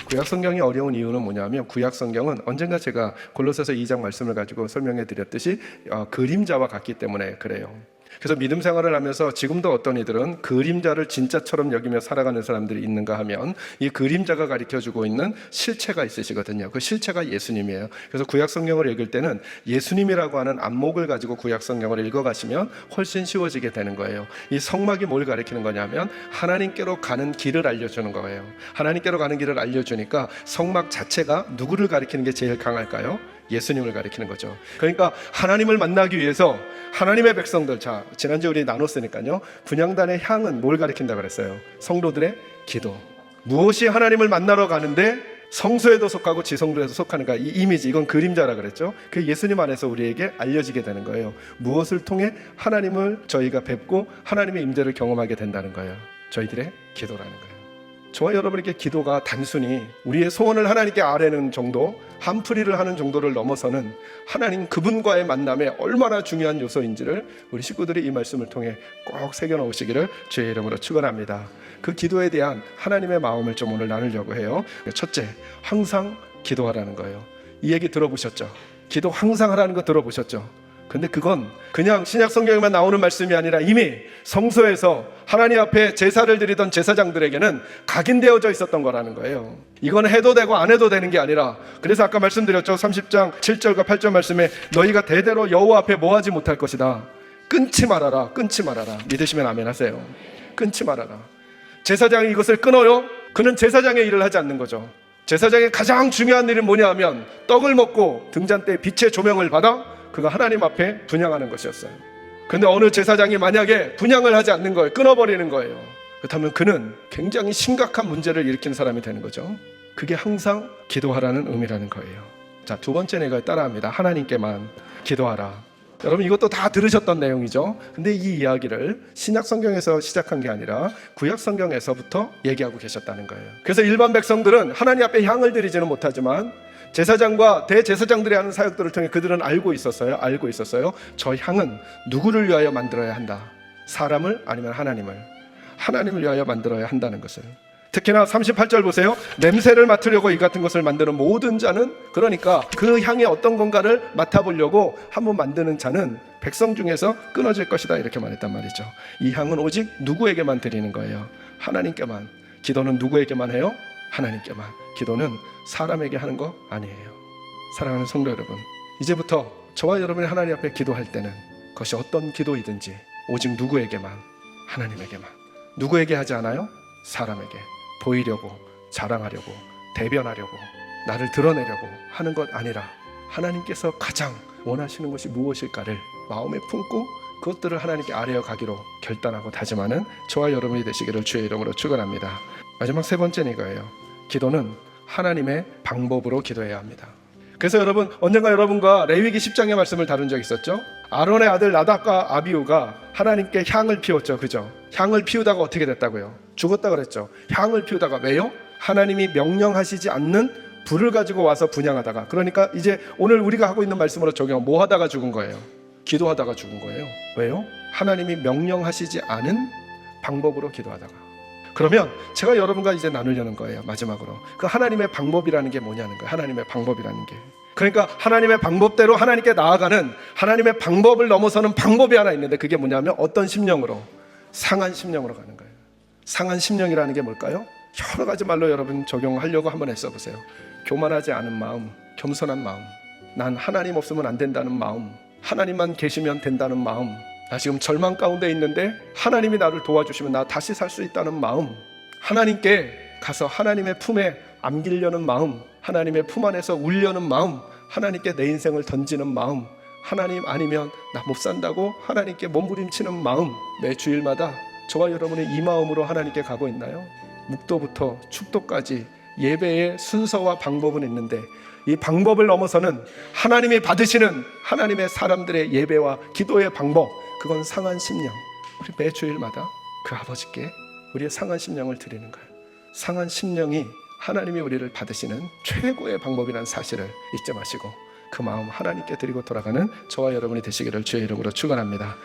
구약 성경이 어려운 이유는 뭐냐면 구약 성경은 언젠가 제가 골로새서 2장 말씀을 가지고 설명해 드렸듯이 그림자와 같기 때문에 그래요. 그래서 믿음 생활을 하면서 지금도 어떤 이들은 그림자를 진짜처럼 여기며 살아가는 사람들이 있는가 하면 이 그림자가 가르쳐주고 있는 실체가 있으시거든요. 그 실체가 예수님이에요. 그래서 구약 성경을 읽을 때는 예수님이라고 하는 안목을 가지고 구약 성경을 읽어가시면 훨씬 쉬워지게 되는 거예요. 이 성막이 뭘 가리키는 거냐면 하나님께로 가는 길을 알려주는 거예요. 하나님께로 가는 길을 알려주니까 성막 자체가 누구를 가리키는 게 제일 강할까요? 예수님을 가리키는 거죠. 그러니까 하나님을 만나기 위해서 하나님의 백성들, 자 지난주에 우리 나눴으니까요, 분향단의 향은 뭘 가리킨다고 그랬어요? 성도들의 기도. 무엇이 하나님을 만나러 가는데 성소에도 속하고 지성소에도 속하는가, 이 이미지, 이건 그림자라 그랬죠. 그게 예수님 안에서 우리에게 알려지게 되는 거예요. 무엇을 통해 하나님을 저희가 뵙고 하나님의 임재를 경험하게 된다는 거예요. 저희들의 기도라는 거예요. 저와 여러분에게 기도가 단순히 우리의 소원을 하나님께 아뢰는 정도, 한풀이를 하는 정도를 넘어서는 하나님 그분과의 만남에 얼마나 중요한 요소인지를 우리 식구들이 이 말씀을 통해 꼭 새겨놓으시기를 주의 이름으로 축원합니다. 그 기도에 대한 하나님의 마음을 좀 오늘 나누려고 해요. 첫째, 항상 기도하라는 거예요. 이 얘기 들어보셨죠? 기도 항상 하라는 거 들어보셨죠? 근데 그건 그냥 신약 성경에만 나오는 말씀이 아니라 이미 성소에서 하나님 앞에 제사를 드리던 제사장들에게는 각인되어져 있었던 거라는 거예요. 이건 해도 되고 안 해도 되는 게 아니라, 그래서 아까 말씀드렸죠. 30장 7절과 8절 말씀에 너희가 대대로 여호와 앞에 뭐하지 못할 것이다. 끊지 말아라. 끊지 말아라. 믿으시면 아멘 하세요. 끊지 말아라. 제사장이 이것을 끊어요? 그는 제사장의 일을 하지 않는 거죠. 제사장의 가장 중요한 일은 뭐냐 하면 떡을 먹고 등잔대에 빛의 조명을 받아 그가 하나님 앞에 분향하는 것이었어요. 근데 어느 제사장이 만약에 분향을 하지 않는 거예요. 끊어버리는 거예요. 그렇다면 그는 굉장히 심각한 문제를 일으키는 사람이 되는 거죠. 그게 항상 기도하라는 의미라는 거예요. 자, 두 번째 내가 따라합니다. 하나님께만 기도하라. 여러분 이것도 다 들으셨던 내용이죠. 근데 이 이야기를 신약 성경에서 시작한 게 아니라 구약 성경에서부터 얘기하고 계셨다는 거예요. 그래서 일반 백성들은 하나님 앞에 향을 드리지는 못하지만 제사장과 대제사장들이 하는 사역들을 통해 그들은 알고 있었어요. 저 향은 누구를 위하여 만들어야 한다. 사람을 아니면 하나님을 위하여 만들어야 한다는 것을. 특히나 38절 보세요. 냄새를 맡으려고 이 같은 것을 만드는 모든 자는, 그러니까 그 향의 어떤 건가를 맡아보려고 한번 만드는 자는 백성 중에서 끊어질 것이다, 이렇게 말했단 말이죠. 이 향은 오직 누구에게만 드리는 거예요? 하나님께만. 기도는 누구에게만 해요? 하나님께만. 기도는 사람에게 하는 거 아니에요. 사랑하는 성도 여러분, 이제부터 저와 여러분이 하나님 앞에 기도할 때는 그것이 어떤 기도이든지 오직 누구에게만? 하나님에게만. 누구에게 하지 않아요? 사람에게. 보이려고, 자랑하려고, 대변하려고, 나를 드러내려고 하는 것 아니라 하나님께서 가장 원하시는 것이 무엇일까를 마음에 품고 그것들을 하나님께 아뢰어 가기로 결단하고 다짐하는 저와 여러분이 되시기를 주의 이름으로 축원합니다. 마지막 세 번째는 이거예요. 기도는 하나님의 방법으로 기도해야 합니다. 그래서 여러분, 언젠가 여러분과 레위기 10장의 말씀을 다룬 적 있었죠? 아론의 아들 나답과 아비후가 하나님께 향을 피웠죠. 그죠? 향을 피우다가 어떻게 됐다고요? 죽었다 그랬죠. 향을 피우다가. 왜요? 하나님이 명령하시지 않는 불을 가지고 와서 분향하다가. 그러니까 이제 오늘 우리가 하고 있는 말씀으로 적용, 뭐 하다가 죽은 거예요? 기도하다가 죽은 거예요. 왜요? 하나님이 명령하시지 않은 방법으로 기도하다가. 그러면 제가 여러분과 이제 나누려는 거예요. 마지막으로 그 하나님의 방법이라는 게 뭐냐는 거예요. 하나님의 방법이라는 게, 그러니까 하나님의 방법대로 하나님께 나아가는, 하나님의 방법을 넘어서는 방법이 하나 있는데, 그게 뭐냐면 어떤 심령으로? 상한 심령으로 가는 거예요. 상한 심령이라는 게 뭘까요? 여러 가지 말로 여러분 적용하려고 한번 애써보세요. 교만하지 않은 마음, 겸손한 마음, 난 하나님 없으면 안 된다는 마음, 하나님만 계시면 된다는 마음, 나 지금 절망 가운데 있는데 하나님이 나를 도와주시면 나 다시 살 수 있다는 마음, 하나님께 가서 하나님의 품에 안기려는 마음, 하나님의 품 안에서 울려는 마음, 하나님께 내 인생을 던지는 마음, 하나님 아니면 나 못 산다고 하나님께 몸부림치는 마음, 매 주일마다 저와 여러분이 이 마음으로 하나님께 가고 있나요? 묵도부터 축도까지 예배의 순서와 방법은 있는데, 이 방법을 넘어서는 하나님이 받으시는 하나님의 사람들의 예배와 기도의 방법, 그건 상한 심령. 우리 매 주일마다 그 아버지께 우리의 상한 심령을 드리는 거예요. 상한 심령이 하나님이 우리를 받으시는 최고의 방법이라는 사실을 잊지 마시고 그 마음 하나님께 드리고 돌아가는 저와 여러분이 되시기를 주의 이름으로 축원합니다.